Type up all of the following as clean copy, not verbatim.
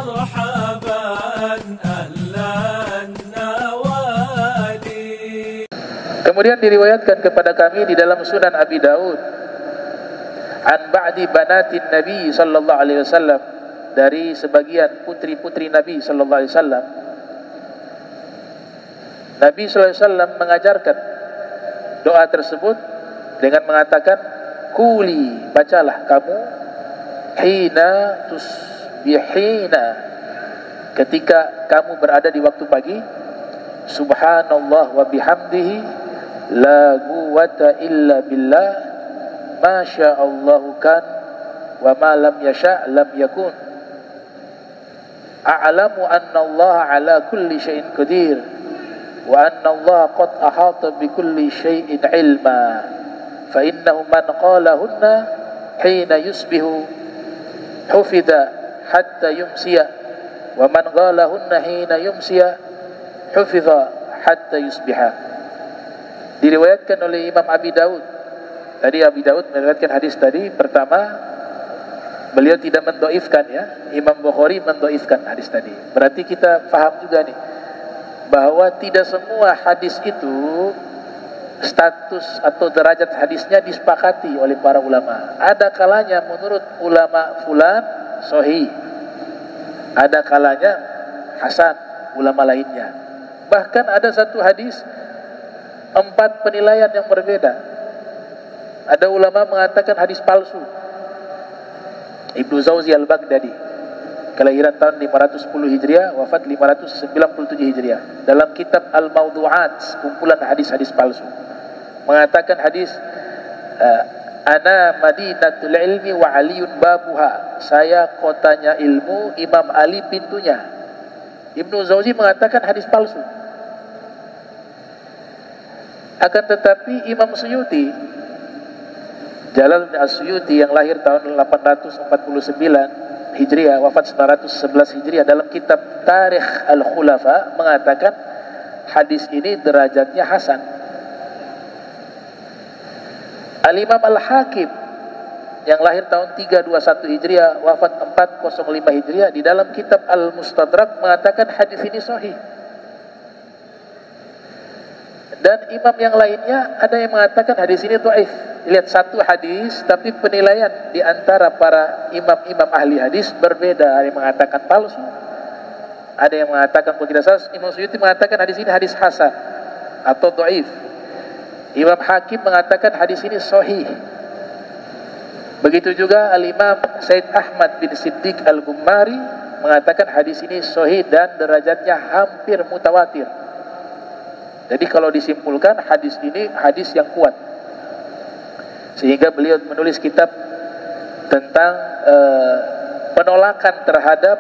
مرحبا أهلا النوادي. Kemudian diriwayatkan kepada kami di dalam Sunan Abi Daud an ba'di banatin Nabi sallallahu alaihi wasallam, dari sebagian putri-putri Nabi sallallahu alaihi wasallam. Nabi sallallahu alaihi wasallam mengajarkan doa tersebut dengan mengatakan, "Kuli, bacalah kamu, hina tusbihina, ketika kamu berada di waktu pagi, subhanallah wa bihamdihi, la quwwata illa billah, ma sya'allahu kan, wa ma lam yasha' lam yakun. A'lamu anna Allah ala kulli syai'in qadir, wa anna Allah qad ahata bi kulli syai'in ilma. Fa innahu man qalahunna hina yusbihu hufida hatta yumsiya, wa man qalahunna hina yumsiya hufidha hatta yusbiha." Diriwayatkan oleh Imam Abi Daud. Tadi Abi Daud meriwayatkan hadis tadi. Pertama, beliau tidak mendoifkan, ya. Imam Bukhari mendoifkan hadis tadi. Berarti kita paham juga nih bahwa tidak semua hadis itu status atau derajat hadisnya disepakati oleh para ulama. Ada kalanya menurut ulama fulan sahih, ada kalanya hasan ulama lainnya. Bahkan ada satu hadis 4 penilaian yang berbeda. Ada ulama mengatakan hadis palsu. Ibnu Zawzi Al-Baghdadi, kelahiran tahun 510 Hijriah, wafat 597 Hijriah. Dalam kitab Al-Mawdu'at, kumpulan hadis-hadis palsu, mengatakan hadis ana madinatul ilmi wa aliyun babuha, saya kotanya ilmu, Imam Ali pintunya. Ibnu Zawzi mengatakan hadis palsu. Akan tetapi Imam Suyuti, Jalaluddin As-Suyuti, yang lahir tahun 849 Hijriah, wafat 911 Hijriah, dalam kitab Tarikh Al-Khulafa mengatakan hadis ini derajatnya hasan. Al-Imam Al-Hakim yang lahir tahun 321 Hijriah, wafat 405 Hijriah, di dalam kitab Al-Mustadrak mengatakan hadis ini sahih. Dan imam yang lainnya ada yang mengatakan hadis ini dhaif. Lihat, satu hadis tapi penilaian di antara para imam-imam ahli hadis berbeda. Ada yang mengatakan palsu, ada yang mengatakan kalau tidak salah Imam Suyuti mengatakan hadis ini hadis hasan atau dhaif. Imam Hakim mengatakan hadis ini sahih. Begitu juga Al-Imam Said Ahmad bin Siddiq Al-Gummari mengatakan hadis ini sahih dan derajatnya hampir mutawatir. Jadi kalau disimpulkan hadis ini hadis yang kuat, sehingga beliau menulis kitab tentang penolakan terhadap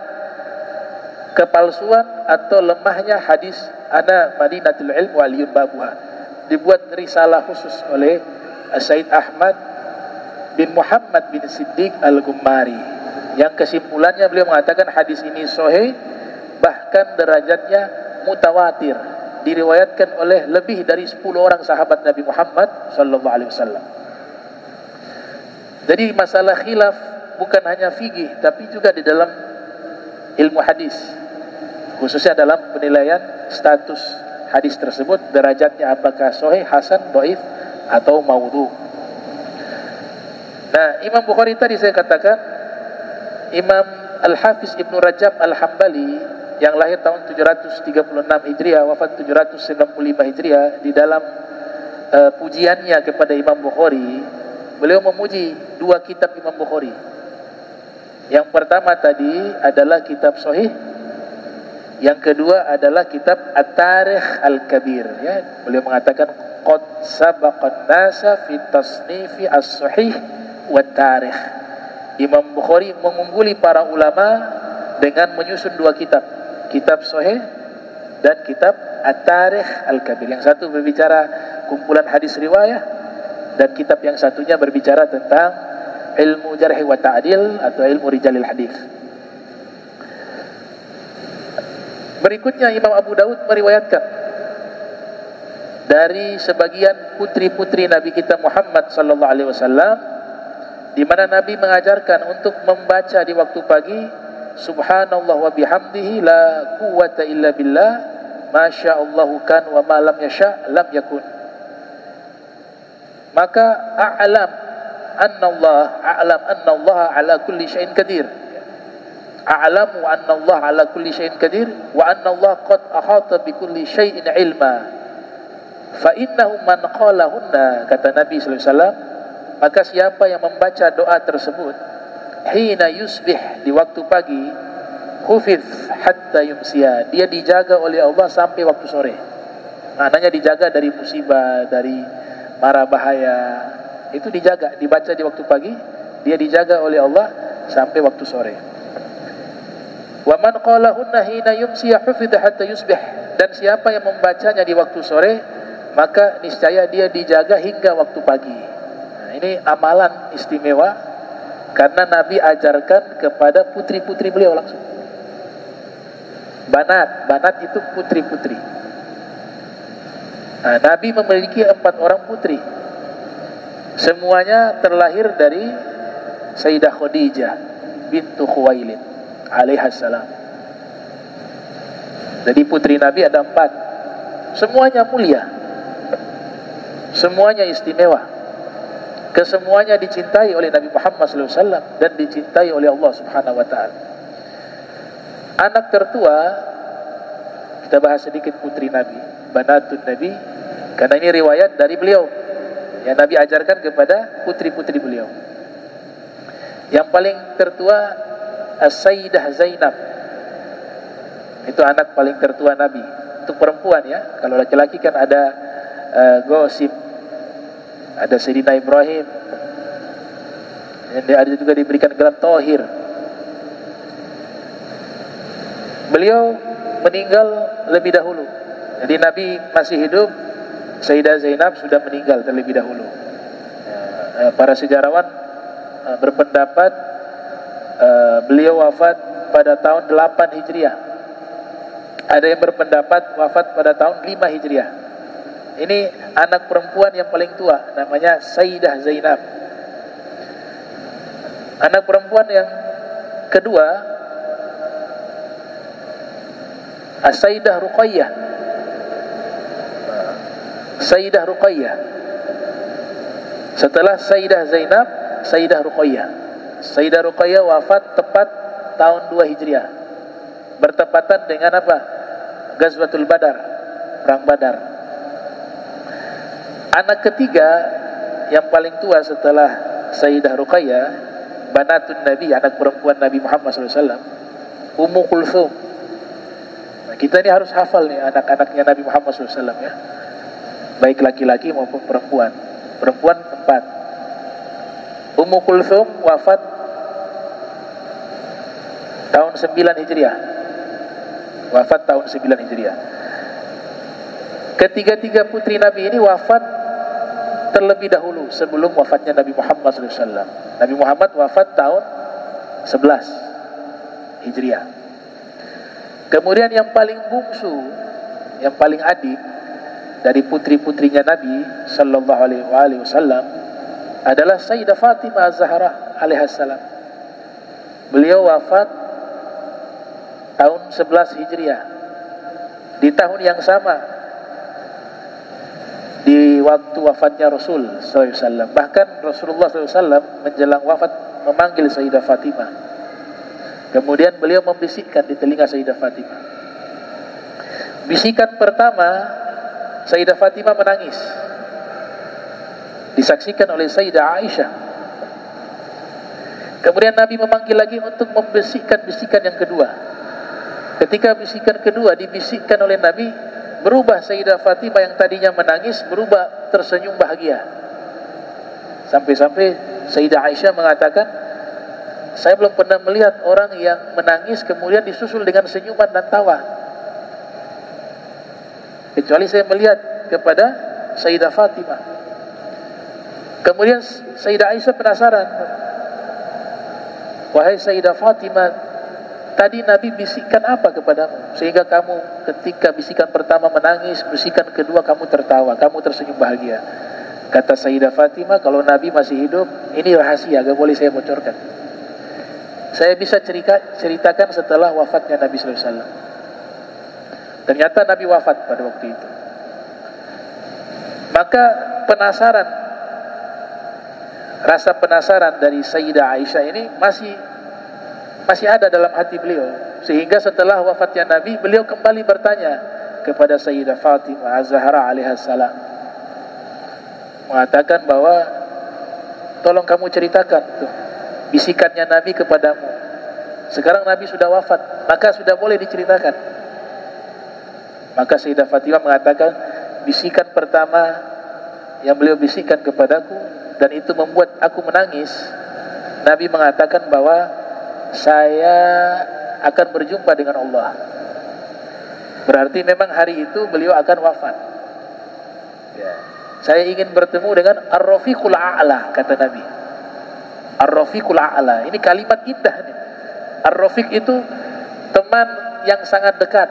kepalsuan atau lemahnya hadis ana madinatul ilm wa aliyun babuha. Dibuat risalah khusus oleh Said Ahmad bin Muhammad bin Siddiq Al-Gummari, yang kesimpulannya beliau mengatakan hadis ini sahih, bahkan derajatnya mutawatir, diriwayatkan oleh lebih dari 10 orang sahabat Nabi Muhammad sallallahu alaihi wasallam. Jadi masalah khilaf bukan hanya fikih tapi juga di dalam ilmu hadis, khususnya dalam penilaian status hadis tersebut, derajatnya apakah sahih, hasan, dhaif atau maudhu. Nah, Imam Bukhari tadi saya katakan, Imam Al-Hafiz Ibnu Rajab Al-Hambali yang lahir tahun 736 Hijriah, wafat 795 Hijriah, di dalam pujiannya kepada Imam Bukhari, beliau memuji 2 kitab Imam Bukhari. Yang pertama tadi adalah kitab Sahih, yang kedua adalah kitab At-Tarikh Al-Kabir, ya. Beliau mengatakan qad sabaqan nasa fi tasnifi as-sahih wa tarikh. Imam Bukhari mengungguli para ulama dengan menyusun 2 kitab, kitab Sahih dan kitab At-Tarikh Al-Kabir. Yang satu berbicara kumpulan hadis riwayah, dan kitab yang satunya berbicara tentang ilmu jarh wa ta'dil atau ilmu rijalil hadis. Berikutnya Imam Abu Daud meriwayatkan dari sebagian putri-putri Nabi kita Muhammad sallallahu alaihi wasallam, di mana Nabi mengajarkan untuk membaca di waktu pagi subhanallah wa bihamdihi la quwwata illa billah masyaallahu kan wa ma lam yasha lam yakun. Maka a'lam anna Allah ala kulli syai'in qadir. A'lamu anna Allah ala kulli syai'in qadir wa anna Allah qad ahata bi kulli syai'in ilma. Fa innahu man qalahunna, kata Nabi sallallahu alaihi wasallam, maka siapa yang membaca doa tersebut hina yusbih, di waktu pagi, hufiz hatta yumsiya, dia dijaga oleh Allah sampai waktu sore. Maknanya dijaga dari musibah, dari mara bahaya, itu dijaga, dibaca di waktu pagi, dia dijaga oleh Allah sampai waktu sore. Wa man qalahunna hina yumsiya hufiz hatta yusbih, dan siapa yang membacanya di waktu sore, maka niscaya dia dijaga hingga waktu pagi. Nah, ini amalan istimewa karena Nabi ajarkan kepada putri-putri beliau langsung. Banat itu putri-putri. Nah, Nabi memiliki 4 orang putri. Semuanya terlahir dari Sayyidah Khadijah bintu Khuwailid alaihassalam. Jadi putri Nabi ada 4. Semuanya mulia, semuanya istimewa, kesemuanya dicintai oleh Nabi Muhammad SAW dan dicintai oleh Allah Subhanahu Wa Taala. Anak tertua, kita bahas sedikit putri Nabi, banatun Nabi, karena ini riwayat dari beliau yang Nabi ajarkan kepada putri-putri beliau. Yang paling tertua As-Sayyidah Zainab, itu anak paling tertua Nabi. Untuk perempuan ya, kalau laki-laki kan ada Gosip, ada Sayyidina Ibrahim, yang ada juga diberikan gelar Thohir. Beliau meninggal lebih dahulu. Jadi Nabi masih hidup, Sayyidah Zainab sudah meninggal terlebih dahulu. Para sejarawan berpendapat beliau wafat pada tahun 8 Hijriah. Ada yang berpendapat wafat pada tahun 5 Hijriah. Ini anak perempuan yang paling tua, namanya Sayyidah Zainab. Anak perempuan yang kedua As-Sayyidah Ruqayyah. Sayyidah Ruqayyah. Setelah Sayyidah Zainab, Sayyidah Ruqayyah. Sayyidah Ruqayyah wafat tepat tahun 2 Hijriah. Bertepatan dengan apa? Ghazwatul Badar, perang Badar. Anak ketiga yang paling tua setelah Sayyidah Ruqayyah, banatun Nabi, anak perempuan Nabi Muhammad SAW, Ummu Kulthum. Nah, kita ini harus hafal nih anak-anaknya Nabi Muhammad SAW ya, baik laki-laki maupun perempuan. Perempuan 4. Ummu Kulthum wafat tahun 9 Hijriah. Wafat tahun 9 Hijriah. Ketiga-tiga putri Nabi ini wafat terlebih dahulu sebelum wafatnya Nabi Muhammad SAW. Nabi Muhammad wafat tahun 11 Hijriah. Kemudian yang paling bungsu, yang paling adik dari putri-putrinya Nabi Sallallahu Alaihi Wasallam adalah Sayyidah Fatimah Az-Zahra alaihassalam. Beliau wafat tahun 11 Hijriah. Di tahun yang sama, di waktu wafatnya Rasul SAW. Bahkan Rasulullah SAW menjelang wafat memanggil Sayyidah Fatimah. Kemudian beliau membisikkan di telinga Sayyidah Fatimah. Bisikan pertama, Sayyidah Fatimah menangis. Disaksikan oleh Sayyidah Aisyah. Kemudian Nabi memanggil lagi untuk membisikkan bisikan yang kedua. Ketika bisikan kedua dibisikkan oleh Nabi, berubah Sayyidah Fatimah yang tadinya menangis berubah tersenyum bahagia. Sampai-sampai Sayyidah Aisyah mengatakan, saya belum pernah melihat orang yang menangis kemudian disusul dengan senyuman dan tawa, kecuali saya melihat kepada Sayyidah Fatimah. Kemudian Sayyidah Aisyah penasaran, wahai Sayyidah Fatimah, tadi Nabi bisikkan apa kepadamu sehingga kamu ketika bisikan pertama menangis, bisikan kedua kamu tertawa, kamu tersenyum bahagia? Kata Sayyidah Fatimah, kalau Nabi masih hidup, ini rahasia, gak boleh saya bocorkan. saya bisa ceritakan setelah wafatnya Nabi sallallahu alaihi wasallam. Ternyata Nabi wafat pada waktu itu. Maka rasa penasaran dari Sayyidah Aisyah ini masih ada dalam hati beliau, sehingga setelah wafatnya Nabi, beliau kembali bertanya kepada Sayyidah Fatimah Az-Zahra alaihissalam, mengatakan bahwa tolong kamu ceritakan tuh bisikannya Nabi kepadamu. Sekarang Nabi sudah wafat, maka sudah boleh diceritakan. Maka Sayyidah Fatimah mengatakan, bisikan pertama yang beliau bisikkan kepadaku, dan itu membuat aku menangis. Nabi mengatakan bahwa saya akan berjumpa dengan Allah. Berarti memang hari itu beliau akan wafat. Ya. Saya ingin bertemu dengan Ar-Rafiqul A'la, kata Nabi. Ar-Rafiqul A'la, ini kalimat indah nih. Ar-Rafiq itu teman yang sangat dekat.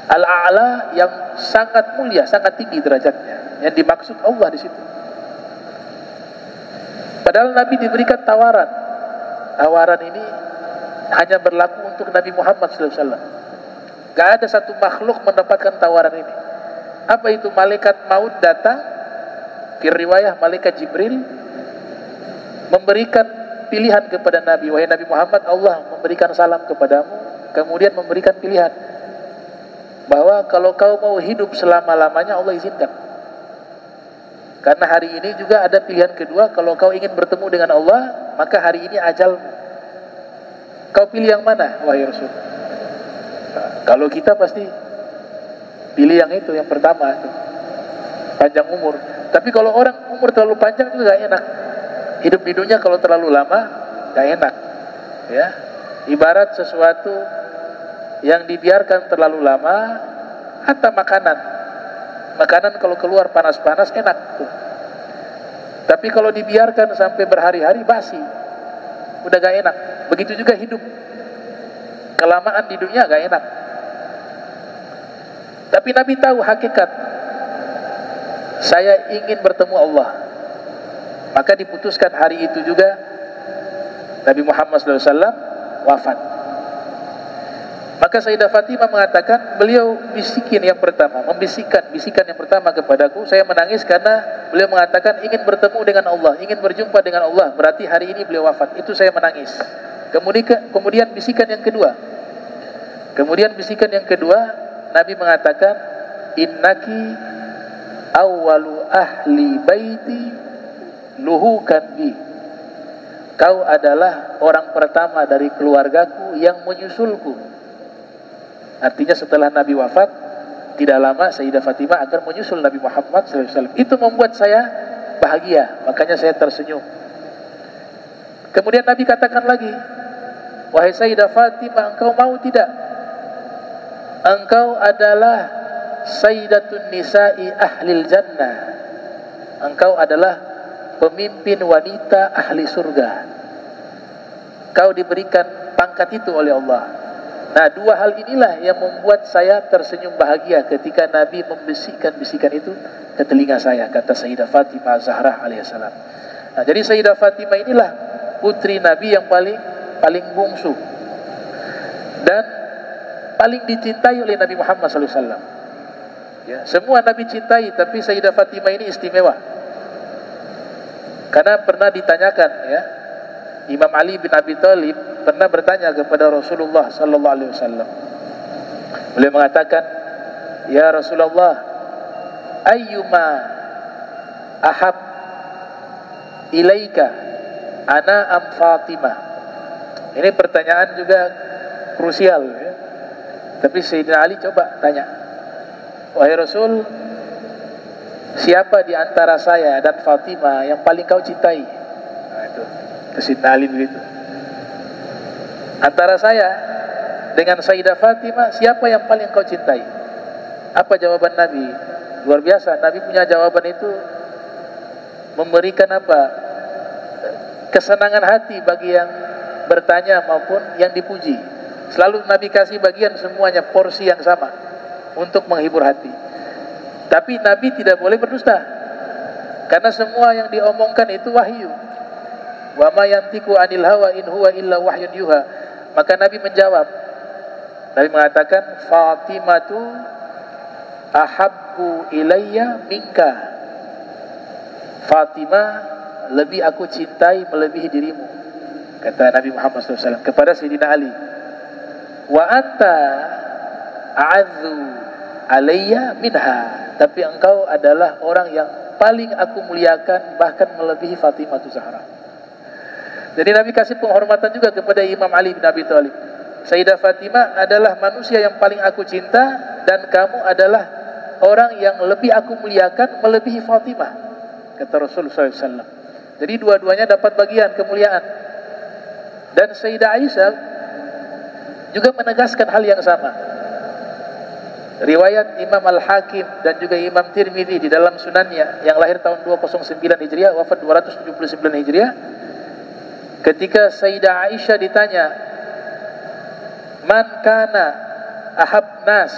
Al-A'la yang sangat mulia, sangat tinggi derajatnya. Yang dimaksud Allah di situ. Padahal Nabi diberikan tawaran. Tawaran ini hanya berlaku untuk Nabi Muhammad SAW. Gak ada satu makhluk mendapatkan tawaran ini. Apa itu? Malaikat maut datang, di riwayah malaikat Jibril memberikan pilihan kepada Nabi. Wahai Nabi Muhammad, Allah memberikan salam kepadamu, kemudian memberikan pilihan bahwa kalau kau mau hidup selama-lamanya, Allah izinkan. Karena hari ini juga ada pilihan kedua, kalau kau ingin bertemu dengan Allah, maka hari ini ajalmu. Kau pilih yang mana, wahai Rasul? Nah, kalau kita pasti pilih yang itu, yang pertama itu. Panjang umur. Tapi kalau orang umur terlalu panjang juga gak enak. Hidup di dunia kalau terlalu lama gak enak. Ya, ibarat sesuatu yang dibiarkan terlalu lama, hatta makanan kalau keluar panas-panas enak tuh. Tapi kalau dibiarkan sampai berhari-hari basi, udah gak enak. Begitu juga hidup, kelamaan di dunia gak enak. Tapi Nabi tahu hakikat, saya ingin bertemu Allah. Maka diputuskan hari itu juga Nabi Muhammad SAW wafat. Maka Sayyidah Fatimah mengatakan, beliau bisikan yang pertama kepadaku. Saya menangis karena beliau mengatakan ingin bertemu dengan Allah, ingin berjumpa dengan Allah. Berarti hari ini beliau wafat. Itu saya menangis. Kemudian bisikan yang kedua. Nabi mengatakan, innaki awwalu ahli baiti luhukan bi. Kau adalah orang pertama dari keluargaku yang menyusulku. Artinya setelah Nabi wafat, tidak lama Sayyidah Fatimah akan menyusul Nabi Muhammad SAW. Itu membuat saya bahagia, makanya saya tersenyum. Kemudian Nabi katakan lagi, wahai Sayyidah Fatimah, engkau mau tidak? Engkau adalah Sayyidatun Nisa'i Ahlil Jannah. Engkau adalah pemimpin wanita ahli surga. Kau diberikan pangkat itu oleh Allah. Nah, dua hal inilah yang membuat saya tersenyum bahagia ketika Nabi membisikkan bisikan itu ke telinga saya, kata Sayyidah Fatimah Zahra alaihissalam. Nah, jadi Sayyidah Fatimah inilah putri Nabi yang paling bungsu dan paling dicintai oleh Nabi Muhammad SAW. Ya, semua Nabi cintai, tapi Sayyidah Fatimah ini istimewa. Karena pernah ditanyakan, ya, Imam Ali bin Abi Thalib pernah bertanya kepada Rasulullah sallallahu alaihi wasallam. Beliau mengatakan, "Ya Rasulullah, ayyuma ahab ilaika ana am Fatimah?" Ini pertanyaan juga krusial, ya. Tapi Sayyidina Ali coba tanya, "Wahai Rasul, siapa di antara saya dan Fatimah yang paling kau cintai?" Nah, itu Sayyidina Ali begitu. Antara saya dengan Sayyidah Fatimah, siapa yang paling kau cintai? Apa jawaban Nabi? Luar biasa, Nabi punya jawaban itu memberikan apa? Kesenangan hati bagi yang bertanya maupun yang dipuji. Selalu Nabi kasih bagian semuanya porsi yang sama untuk menghibur hati. Tapi Nabi tidak boleh berdusta, karena semua yang diomongkan itu wahyu. Wa ma yantiqu 'anil hawa in huwa illa wahyun yuha. Maka Nabi menjawab. Nabi mengatakan, Fatimatu ahabbu ilayya minka. Fatimah lebih aku cintai melebihi dirimu, kata Nabi Muhammad SAW kepada Sayyidina Ali. Wa anta a'adzu alayya minha. Tapi engkau adalah orang yang paling aku muliakan, bahkan melebihi Fatimah Zahra. Jadi Nabi kasih penghormatan juga kepada Imam Ali bin Abi Thalib. Sayyidah Fatimah adalah manusia yang paling aku cinta, dan kamu adalah orang yang lebih aku muliakan melebihi Fatimah, kata Rasulullah SAW. Jadi dua-duanya dapat bagian kemuliaan. Dan Sayyidah Aisyah juga menegaskan hal yang sama. Riwayat Imam Al-Hakim dan juga Imam Tirmidzi di dalam sunannya, yang lahir tahun 209 Hijriah, wafat 279 Hijriah. Ketika Sayyidah Aisyah ditanya, Man kana ahab nas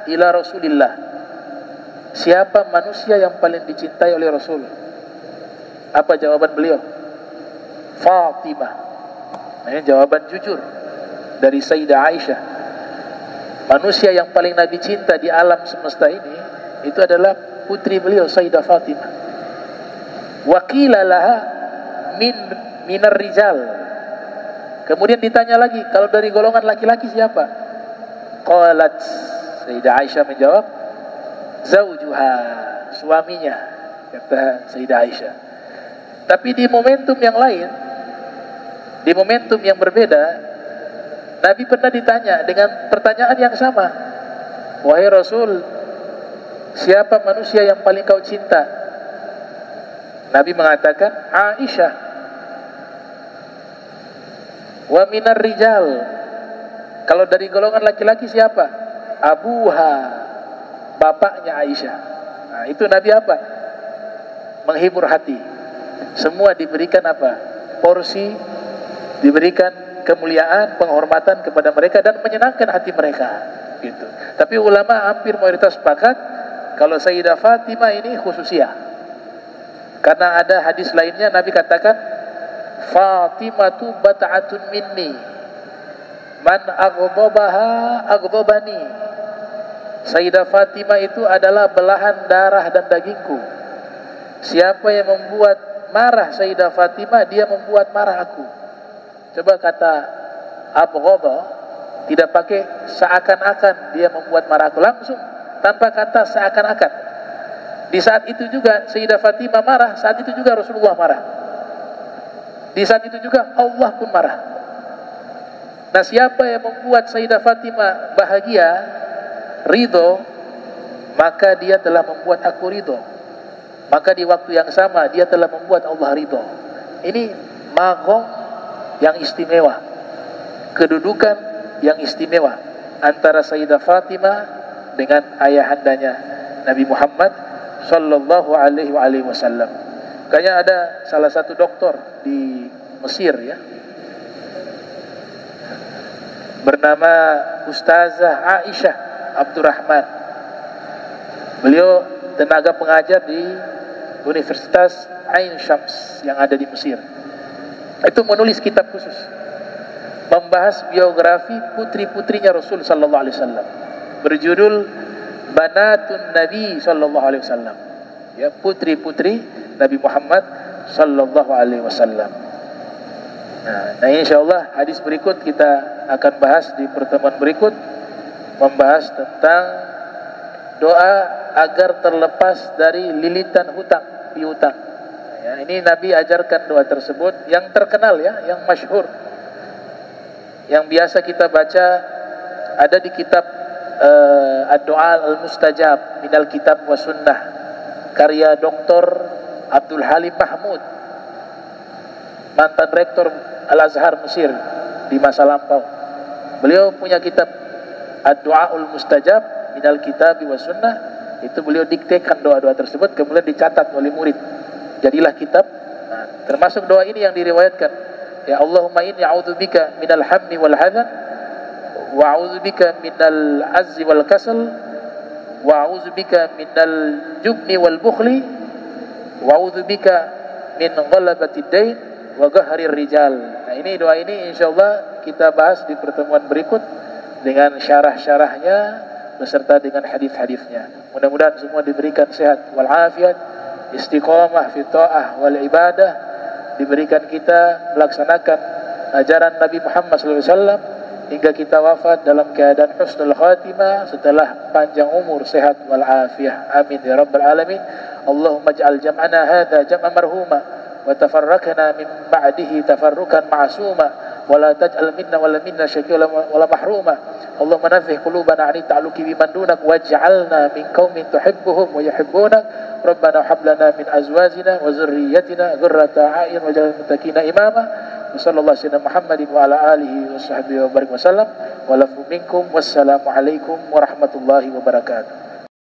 ila Rasulillah, siapa manusia yang paling dicintai oleh Rasul? Apa jawaban beliau? Fatimah. Ini jawaban jujur dari Sayyidah Aisyah. Manusia yang paling Nabi cinta di alam semesta ini, itu adalah putri beliau, Sayyidah Fatimah. Wa qila laha minar rijal. Kemudian ditanya lagi, kalau dari golongan laki-laki siapa? Qalat, Sayyidah Aisyah menjawab, zaujuha, suaminya, kata Sayyidah Aisyah. Tapi di momentum yang lain, di momentum yang berbeda, Nabi pernah ditanya dengan pertanyaan yang sama. Wahai Rasul, siapa manusia yang paling kau cinta? Nabi mengatakan, Aisyah. Wa minar rijal, kalau dari golongan laki-laki siapa? Abuha, bapaknya Aisyah. Nah, itu Nabi apa? Menghibur hati. Semua diberikan apa? Porsi, diberikan kemuliaan, penghormatan kepada mereka dan menyenangkan hati mereka. Gitu. Tapi ulama hampir mayoritas sepakat kalau Sayyidah Fatimah ini khususiyah. Karena ada hadis lainnya Nabi katakan, Fatimatu bata'atun minni, man aghdabaha aghdabani. Sayyidah Fatimah itu adalah belahan darah dan dagingku. Siapa yang membuat marah Sayyidah Fatimah, dia membuat marah aku. Coba kata abghadha, tidak pakai seakan-akan dia membuat marah aku, langsung tanpa kata seakan-akan. Di saat itu juga Sayyidah Fatimah marah, saat itu juga Rasulullah marah. Di saat itu juga Allah pun marah. Nah, siapa yang membuat Sayyidah Fatimah bahagia, ridho, maka dia telah membuat aku ridho. Maka di waktu yang sama dia telah membuat Allah ridho. Ini maqam yang istimewa, kedudukan yang istimewa antara Sayyidah Fatimah dengan ayahandanya Nabi Muhammad sallallahu alaihi wasallam. Kayaknya ada salah satu doktor di Mesir ya, bernama Ustazah Aisyah Abdurrahman. Beliau tenaga pengajar di Universitas Ain Syams yang ada di Mesir. Itu menulis kitab khusus membahas biografi putri-putrinya Rasul sallallahu alaihi wasallam, berjudul Banatun Nabi sallallahu alaihi wasallam. Ya, putri-putri Nabi Muhammad sallallahu alaihi wasallam. Nah, insyaallah hadis berikut kita akan bahas di pertemuan berikut, membahas tentang doa agar terlepas dari lilitan hutang, piutang. Ya, ini Nabi ajarkan doa tersebut yang terkenal ya, yang masyhur, yang biasa kita baca, ada di kitab Ad-Du'a Al-Mustajab minal Kitab wa Sunnah, karya Dr. Abdul Halim Mahmud, mantan rektor Al-Azhar Mesir di masa lampau. Beliau punya kitab Ad-Du'a Al-Mustajab minal Kitab wa Sunnah. Itu beliau diktekan doa-doa tersebut, kemudian dicatat oleh murid, jadilah kitab. Nah, termasuk doa ini yang diriwayatkan, ya Allahumma inni a'udzubika minal hammi wal hadzan, wa a'udzubika minal azzi wal kasal, wa a'udzubika minal jubni wal bukhli, wa a'udzubika min ghalabati dain, wa qahrir rijal. Nah, ini doa ini insyaallah kita bahas di pertemuan berikut dengan syarah-syarahnya beserta dengan hadis-hadisnya. Mudah-mudahan semua diberikan sehat wal afiat, istiqamah fi ta'ah wal ibadah, diberikan kita melaksanakan ajaran Nabi Muhammad SAW hingga kita wafat dalam keadaan husnul khatimah setelah panjang umur, sehat wal afiyah. Amin ya rabbal alamin. Allahumma ij'al jam'ana hadza jam'an marhuma wa tafarraqna min ba'dihi tafarrukan ma'suma wa la taj'al minna wa la minna syaqiyan wa la mahruma. Allahumma naffih qulubana 'ani ta'alluqi biman dunak waj'alna min qaumin tuhibbuhum wa yuhibbunak. Rabbana hab lana min azwajina wa dhurriyyatina qurrata a'yun waj'alna muttaqina imama. Wassallallahu ala Muhammadin wa ala alihi wa sahbihi wa barik wasallam. Wa lafu minkum wassalamu alaikum warahmatullahi wabarakatuh.